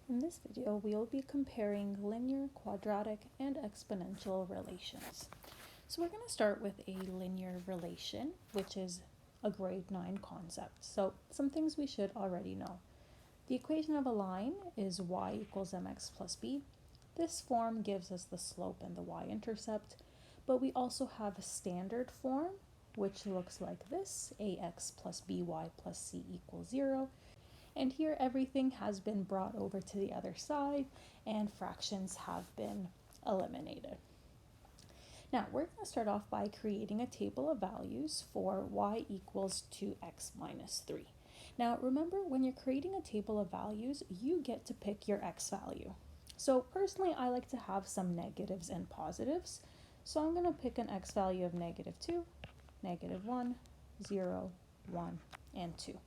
In this video, we will be comparing linear, quadratic, and exponential relations. So we're going to start with a linear relation, which is a grade 9 concept. So some things we should already know. The equation of a line is y equals mx plus b. This form gives us the slope and the y-intercept, but we also have a standard form, which looks like this, ax plus by plus c equals 0. And here everything has been brought over to the other side and fractions have been eliminated. Now we're going to start off by creating a table of values for y equals 2x minus 3. Now remember, when you're creating a table of values, you get to pick your x value. So personally, I like to have some negatives and positives. So I'm going to pick an x value of -2, -1, 0, 1, and 2.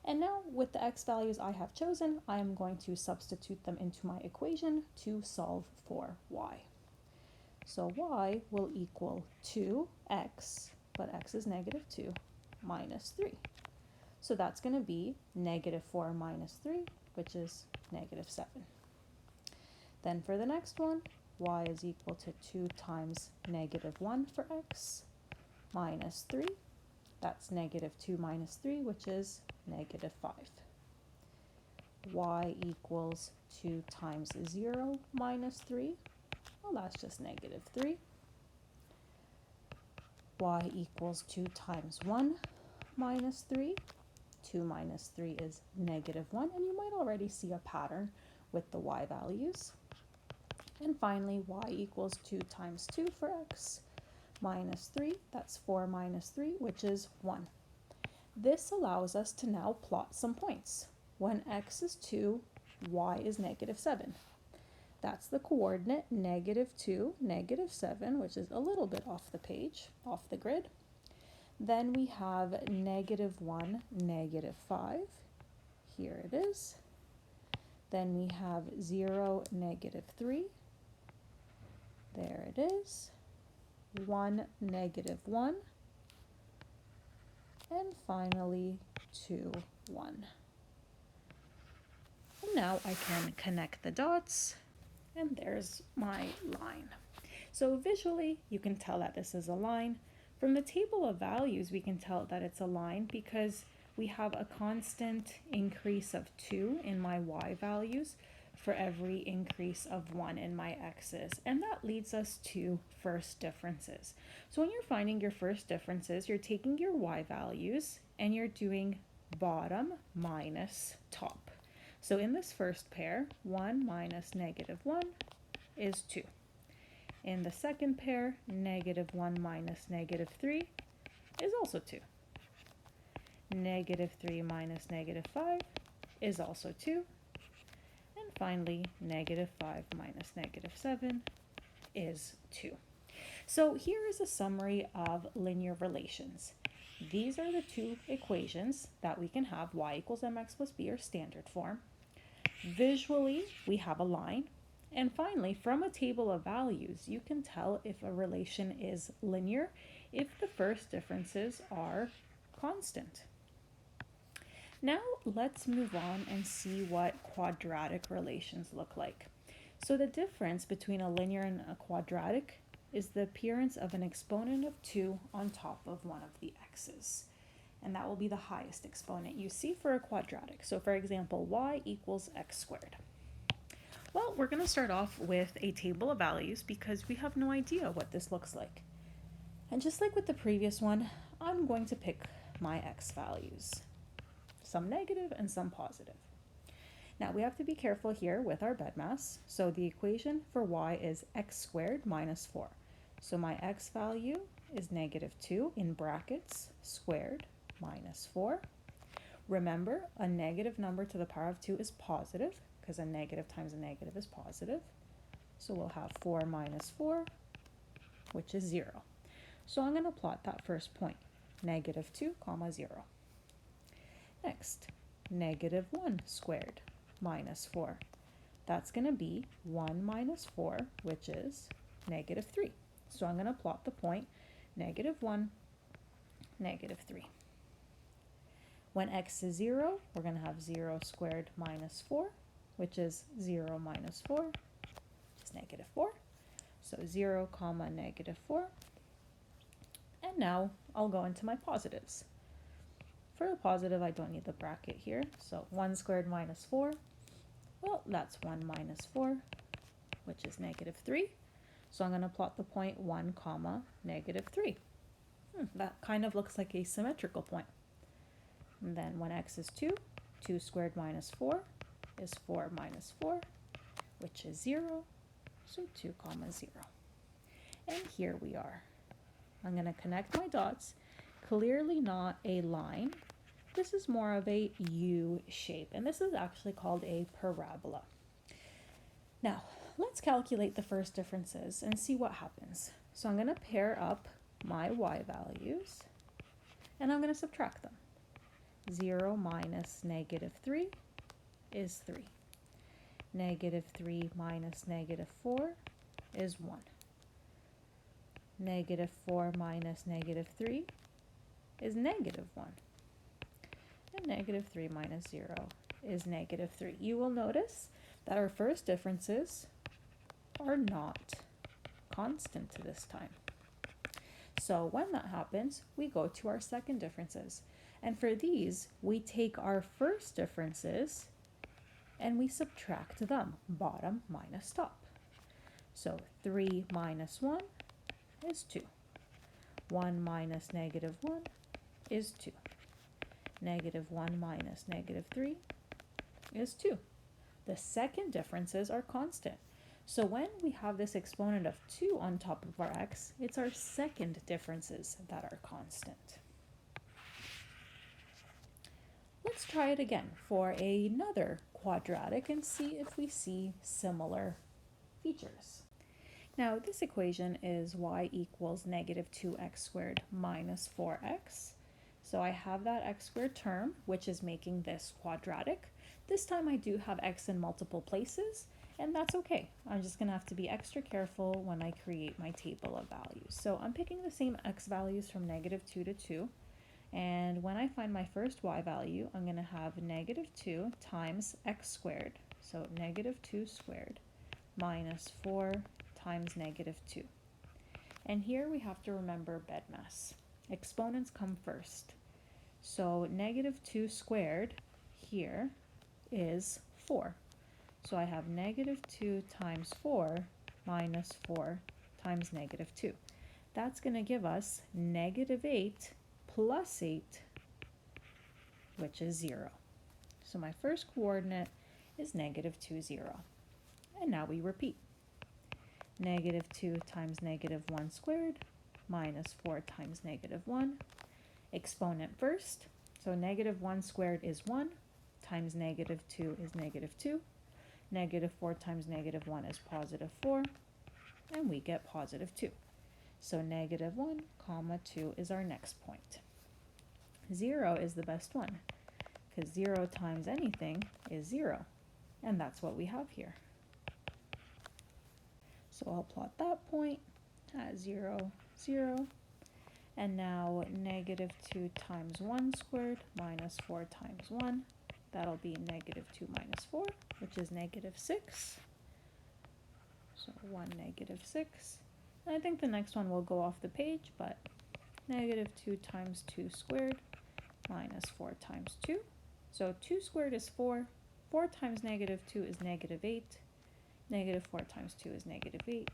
And now with the x values I have chosen, I am going to substitute them into my equation to solve for y. So y will equal 2x, but x is -2, minus 3. So that's going to be -4 minus 3, which is -7. Then for the next one, y is equal to 2 times -1 for x, minus 3. That's -2 minus 3, which is -5. Y equals 2 times 0 minus 3. Well, that's just -3. Y equals 2 times 1 minus 3. 2 minus 3 is -1, and you might already see a pattern with the y values. And finally, y equals 2 times 2 for x, minus 3. That's 4 minus 3, which is 1. This allows us to now plot some points. When x is 2, y is -7. That's the coordinate -2, -7, which is a little bit off the page, off the grid. Then we have -1, -5. Here it is. Then we have 0, -3. There it is. 1, -1. And finally 2, 1. And now I can connect the dots, and there's my line. So visually, you can tell that this is a line. From the table of values, we can tell that it's a line because we have a constant increase of 2 in my y values for every increase of 1 in my x's. And that leads us to first differences. So when you're finding your first differences, you're taking your y values and you're doing bottom minus top. So in this first pair, 1 minus -1 is 2. In the second pair, -1 minus -3 is also 2. -3 minus -5 is also 2. And finally, -5 minus -7 is 2. So here is a summary of linear relations. These are the two equations that we can have. Y equals mx plus b, or standard form. Visually, we have a line. And finally, from a table of values, you can tell if a relation is linear if the first differences are constant. Now let's move on and see what quadratic relations look like. So the difference between a linear and a quadratic is the appearance of an exponent of 2 on top of one of the x's. And that will be the highest exponent you see for a quadratic. So for example, y equals x squared. Well, we're going to start off with a table of values because we have no idea what this looks like. And just like with the previous one, I'm going to pick my x values. Some negative and some positive. Now we have to be careful here with our BEDMAS. So the equation for y is x squared minus 4. So my x value is -2 in brackets squared minus 4. Remember, a negative number to the power of 2 is positive because a negative times a negative is positive. So we'll have 4 minus 4, which is 0. So I'm going to plot that first point, -2, 0. Next, -1 squared minus 4. That's going to be 1 minus 4, which is -3. So I'm going to plot the point -1, -3. When x is 0, we're going to have 0 squared minus 4, which is 0 minus 4, is negative 4. So 0 comma negative 4. And now I'll go into my positives. For the positive, I don't need the bracket here. So 1 squared minus 4, well, that's 1 minus 4, which is negative 3. So I'm going to plot the point 1 comma negative 3. That kind of looks like a symmetrical point. And then when x is 2, 2 squared minus 4 is 4 minus 4, which is 0. So 2 comma 0. And here we are. I'm going to connect my dots. Clearly not a line. This is more of a U shape, and this is actually called a parabola. Now, let's calculate the first differences and see what happens. So I'm going to pair up my y values, and I'm going to subtract them. 0 minus negative 3 is 3. Negative 3 minus negative 4 is 1. Negative 4 minus negative 3 is negative 1. And negative 3 minus 0 is negative 3. You will notice that our first differences are not constant this time. So when that happens, we go to our second differences. And for these, we take our first differences and we subtract them, bottom minus top. So 3 minus 1 is 2. 1 minus negative 1 is 2. Negative 1 minus negative 3 is 2. The second differences are constant. So when we have this exponent of 2 on top of our x, it's our second differences that are constant. Let's try it again for another quadratic and see if we see similar features. Now this equation is y equals negative 2x squared minus 4x. So I have that x squared term, which is making this quadratic. This time I do have x in multiple places, and that's okay. I'm just gonna have to be extra careful when I create my table of values. So I'm picking the same x values from negative 2 to 2. And when I find my first y value, I'm gonna have negative 2 times x squared. So negative 2 squared minus 4 times negative 2. And here we have to remember BEDMAS. Exponents come first. So negative 2 squared here is 4. So I have negative 2 times 4 minus 4 times negative 2. That's going to give us negative 8 plus 8, which is 0. So my first coordinate is negative 2, 0. And now we repeat. Negative 2 times negative 1 squared minus 4 times negative 1. Exponent first. So negative 1 squared is 1 times negative 2 is negative 2. Negative 4 times negative 1 is positive 4. And we get positive 2. So negative 1 comma 2 is our next point. 0 is the best one because 0 times anything is 0. And that's what we have here. So I'll plot that point at 0, 0. And now negative 2 times 1 squared minus 4 times 1. That'll be negative 2 minus 4, which is negative 6. So 1 negative 6. And I think the next one will go off the page, but negative 2 times 2 squared minus 4 times 2. So 2 squared is 4. 4 times negative 2 is negative 8. Negative 4 times 2 is negative 8.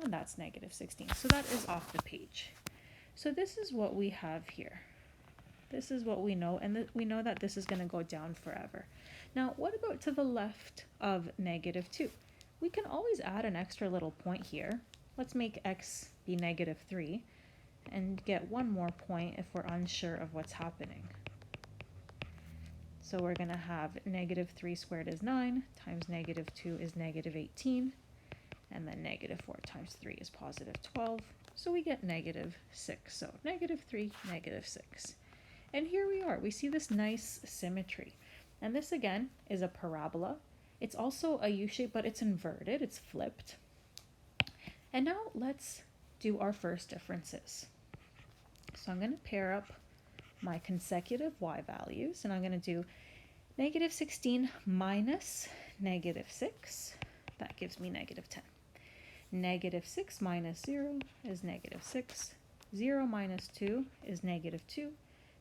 And that's negative 16. So that is off the page. So this is what we have here. This is what we know, and we know that this is going to go down forever. Now, what about to the left of negative 2? We can always add an extra little point here. Let's make x be negative 3 and get one more point if we're unsure of what's happening. So we're going to have negative 3 squared is 9 times negative 2 is negative 18, and then negative 4 times 3 is positive 12. So we get negative 6. So negative 3, negative 6. And here we are. We see this nice symmetry. And this again is a parabola. It's also a U-shape, but it's inverted. It's flipped. And now let's do our first differences. So I'm going to pair up my consecutive y values, and I'm going to do negative 16 minus negative 6. That gives me negative 10. Negative 6 minus 0 is negative 6. 0 minus 2 is negative 2.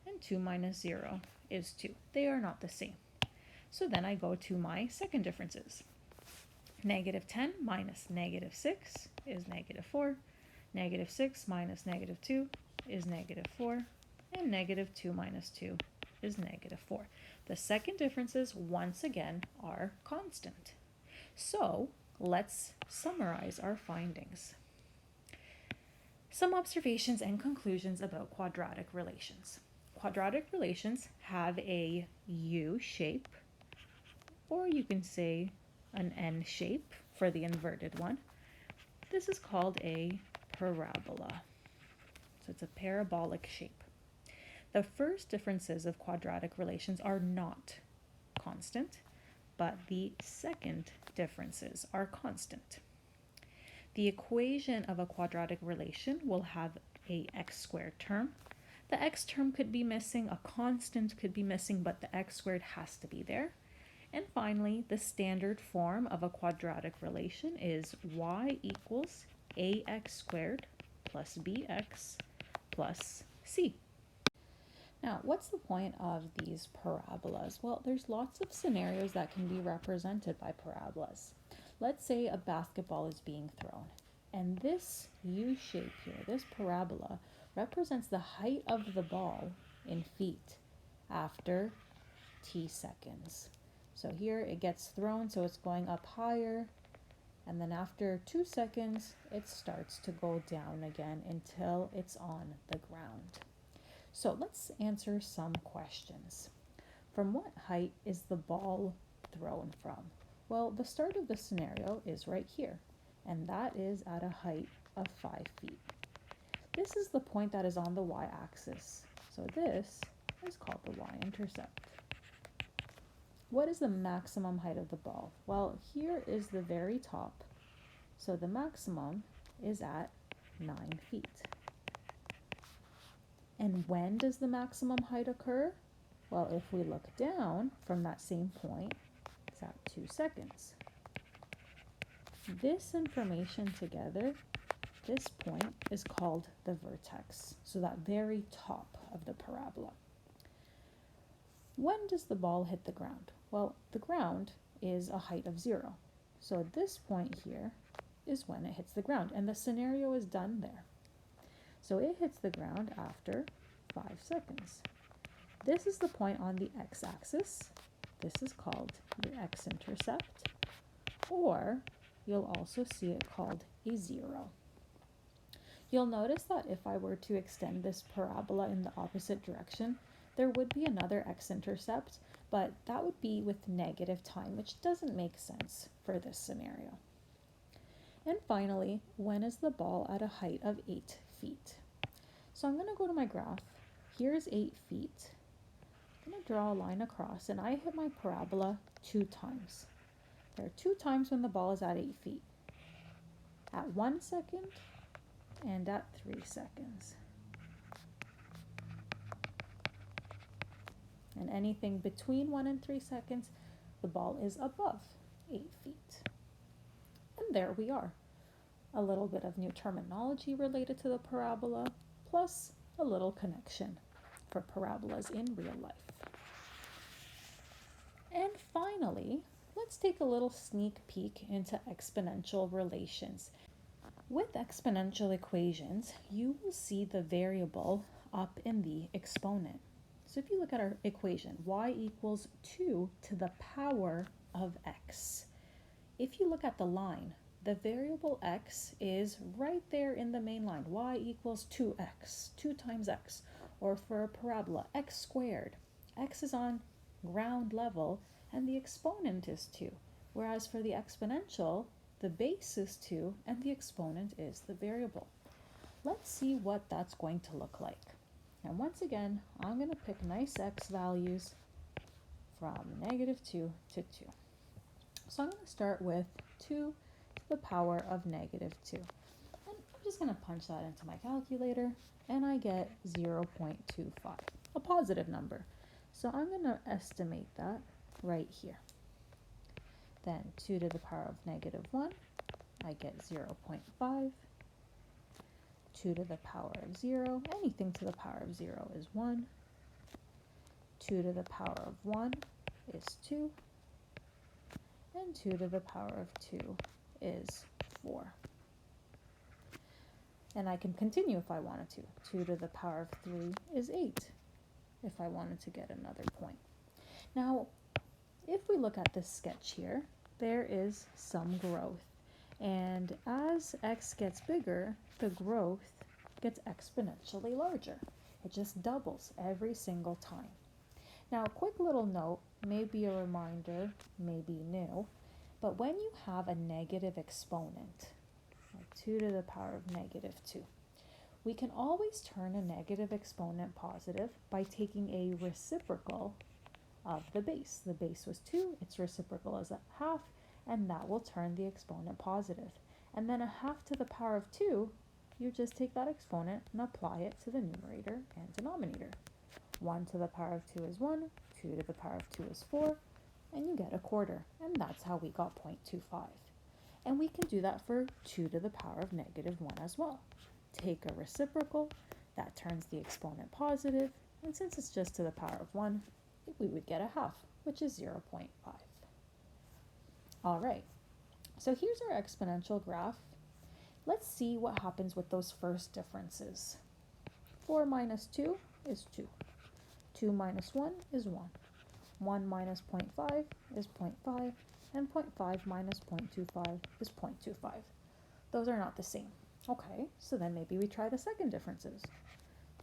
And 2 minus 0 is 2. They are not the same. So then I go to my second differences. Negative 10 minus negative 6 is negative 4. Negative 6 minus negative 2 is negative 4. And negative 2 minus 2 is negative 4. The second differences, once again, are constant. So let's summarize our findings. Some observations and conclusions about quadratic relations. Quadratic relations have a U shape, or you can say an N shape for the inverted one. This is called a parabola. So it's a parabolic shape. The first differences of quadratic relations are not constant, but the second differences are constant. The equation of a quadratic relation will have a x squared term. The x term could be missing, a constant could be missing, but the x squared has to be there. And finally, the standard form of a quadratic relation is y equals ax squared plus bx plus c. Now, what's the point of these parabolas? Well, there's lots of scenarios that can be represented by parabolas. Let's say a basketball is being thrown, and this U shape here, this parabola, represents the height of the ball in feet after t seconds. So here it gets thrown, so it's going up higher, and then after 2 seconds, it starts to go down again until it's on the ground. So let's answer some questions. From what height is the ball thrown from? Well, the start of the scenario is right here, and that is at a height of 5 feet. This is the point that is on the y-axis, so this is called the y-intercept. What is the maximum height of the ball? Well, here is the very top, so the maximum is at 9 feet. And when does the maximum height occur? Well, if we look down from that same point, it's at 2 seconds. This information together, this point is called the vertex, so that very top of the parabola. When does the ball hit the ground? Well, the ground is a height of 0. So this point here is when it hits the ground, and the scenario is done there. So it hits the ground after 5 seconds. This is the point on the x-axis. This is called the x-intercept, or you'll also see it called a 0. You'll notice that if I were to extend this parabola in the opposite direction, there would be another x-intercept, but that would be with negative time, which doesn't make sense for this scenario. And finally, when is the ball at a height of 8 feet? So I'm going to go to my graph. Here's 8 feet. I'm going to draw a line across, and I hit my parabola 2 times. There are 2 times when the ball is at 8 feet. At 1 second and at 3 seconds. And anything between 1 and 3 seconds, the ball is above 8 feet. And there we are. A little bit of new terminology related to the parabola, plus a little connection for parabolas in real life. And finally, let's take a little sneak peek into exponential relations. With exponential equations, you will see the variable up in the exponent. So if you look at our equation, y equals 2 to the power of x. If you look at the line, the variable x is right there in the main line. Y equals 2x, 2 times x. Or for a parabola, x squared. X is on ground level, and the exponent is 2. Whereas for the exponential, the base is 2, and the exponent is the variable. Let's see what that's going to look like. And once again, I'm going to pick nice x values from -2 to 2. So I'm going to start with 2 to the power of -2. And I'm just going to punch that into my calculator, and I get 0.25, a positive number. So I'm going to estimate that right here. Then 2 to the power of negative 1, I get 0.5. 2 to the power of 0, anything to the power of 0 is 1. 2 to the power of 1 is 2. And 2 to the power of 2 is 4. And I can continue if I wanted to. 2 to the power of 3 is 8, if I wanted to get another point. Now, if we look at this sketch here, there is some growth. And as x gets bigger, the growth gets exponentially larger. It just doubles every single time. Now, a quick little note, maybe a reminder, maybe new, but when you have a negative exponent, like 2 to the power of negative 2, we can always turn a negative exponent positive by taking a reciprocal of the base. The base was 2, its reciprocal is a half, and that will turn the exponent positive. And then a half to the power of 2, you just take that exponent and apply it to the numerator and denominator. 1 to the power of 2 is 1, 2 to the power of 2 is 4, and you get a quarter. And that's how we got 0.25. And we can do that for 2 to the power of negative 1 as well. Take a reciprocal, that turns the exponent positive, and since it's just to the power of 1, we would get a half, which is 0.5. All right, so here's our exponential graph. Let's see what happens with those first differences. 4 minus 2 is 2. 2 minus 1 is 1. 1 minus 0.5 is 0.5, and 0.5 minus 0.25 is 0.25. Those are not the same. Okay, so then maybe we try the second differences.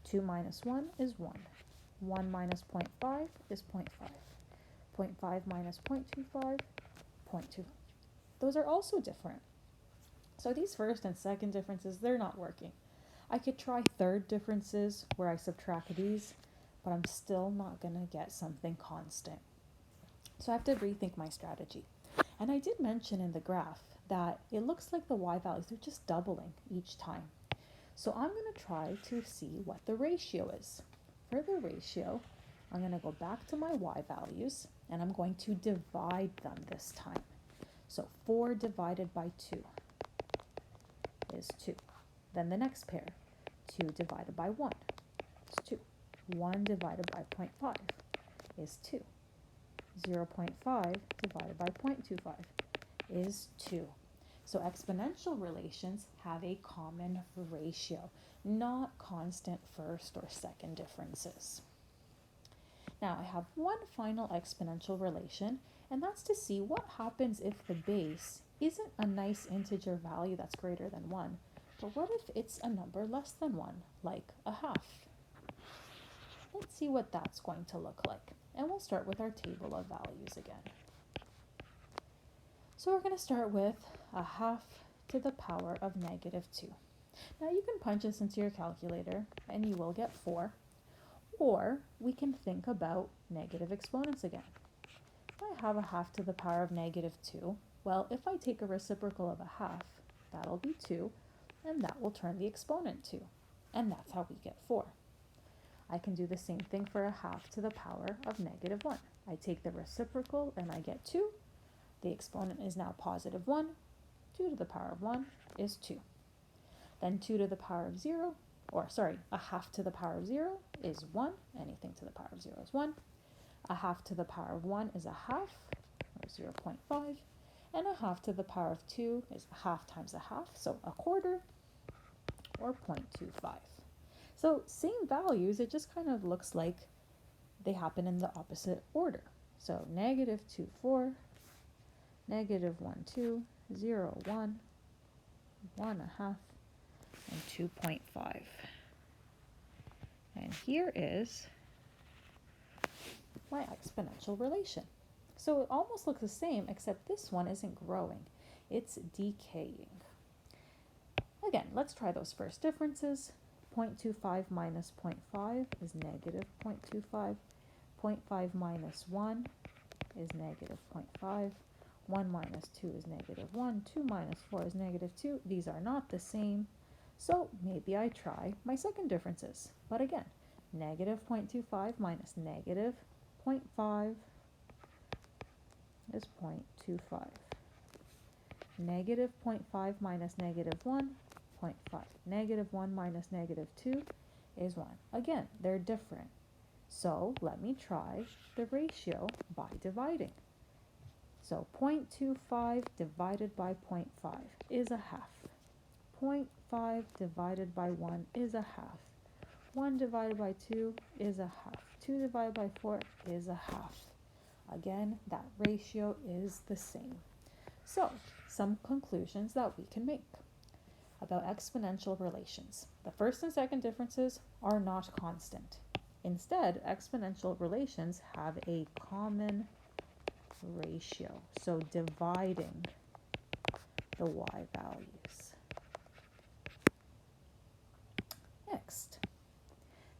2 minus 1 is 1. 1 minus 0.5 is 0.5. 0.5 minus 0.25, 0.25. Those are also different. So these first and second differences, they're not working. I could try third differences where I subtract these, but I'm still not going to get something constant. So I have to rethink my strategy. And I did mention in the graph that it looks like the y values are just doubling each time. So I'm going to try to see what the ratio is. For the ratio, I'm going to go back to my y values and I'm going to divide them this time. So 4 divided by 2 is 2. Then the next pair, 2 divided by 1 is 2. 1 divided by 0.5 is 2. 0.5 divided by 0.25 is 2. So exponential relations have a common ratio, not constant first or second differences. Now I have one final exponential relation, and that's to see what happens if the base isn't a nice integer value that's greater than 1, but what if it's a number less than 1, like a half? Let's see what that's going to look like. And we'll start with our table of values again. So we're going to start with a half to the power of negative 2. Now you can punch this into your calculator and you will get 4. Or we can think about negative exponents again. If I have a half to the power of negative 2, well, if I take a reciprocal of a half, that'll be 2, and that will turn the exponent 2. And that's how we get 4. I can do the same thing for a half to the power of negative 1. I take the reciprocal and I get 2. The exponent is now positive 1. 2 to the power of 1 is 2. Then 2 to the power of 0, a half to the power of 0 is 1. Anything to the power of 0 is 1. A half to the power of 1 is a half, or 0.5. And a half to the power of 2 is a half times a half, so a quarter, or 0.25. So same values, it just kind of looks like they happen in the opposite order. So negative 2, 4, negative 1, 2, 0, 1, 1, a half, and 2.5. And here is my exponential relation. So it almost looks the same, except this one isn't growing, it's decaying. Again, let's try those first differences. 0.25 minus 0.5 is negative 0.25. 0.5 minus 1 is negative 0.5. 1 minus 2 is negative 1. 2 minus 4 is negative 2. These are not the same. So maybe I try my second differences. But again, negative 0.25 minus negative 0.5 is 0.25. Negative 0.5 minus negative 1, 0.5. Negative 1 minus negative 2 is 1. Again, they're different. So let me try the ratio by dividing. So 0.25 divided by 0.5 is a half. 0.5 divided by 1 is a half. 1 divided by 2 is a half. 2 divided by 4 is a half. Again, that ratio is the same. So, some conclusions that we can make about exponential relations. The first and second differences are not constant. Instead, exponential relations have a common ratio, so dividing the y values. Next,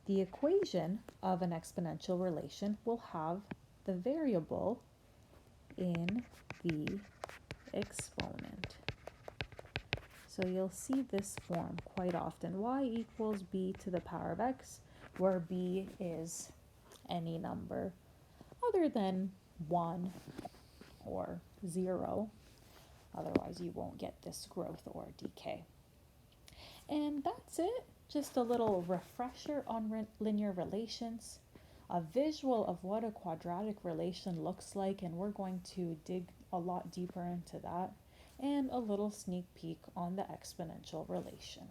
the equation of an exponential relation will have the variable in the exponent. So you'll see this form quite often, y equals b to the power of x, where b is any number other than 1 or 0. Otherwise, you won't get this growth or decay. And that's it. Just a little refresher on linear relations, a visual of what a quadratic relation looks like, and we're going to dig a lot deeper into that, and a little sneak peek on the exponential relation.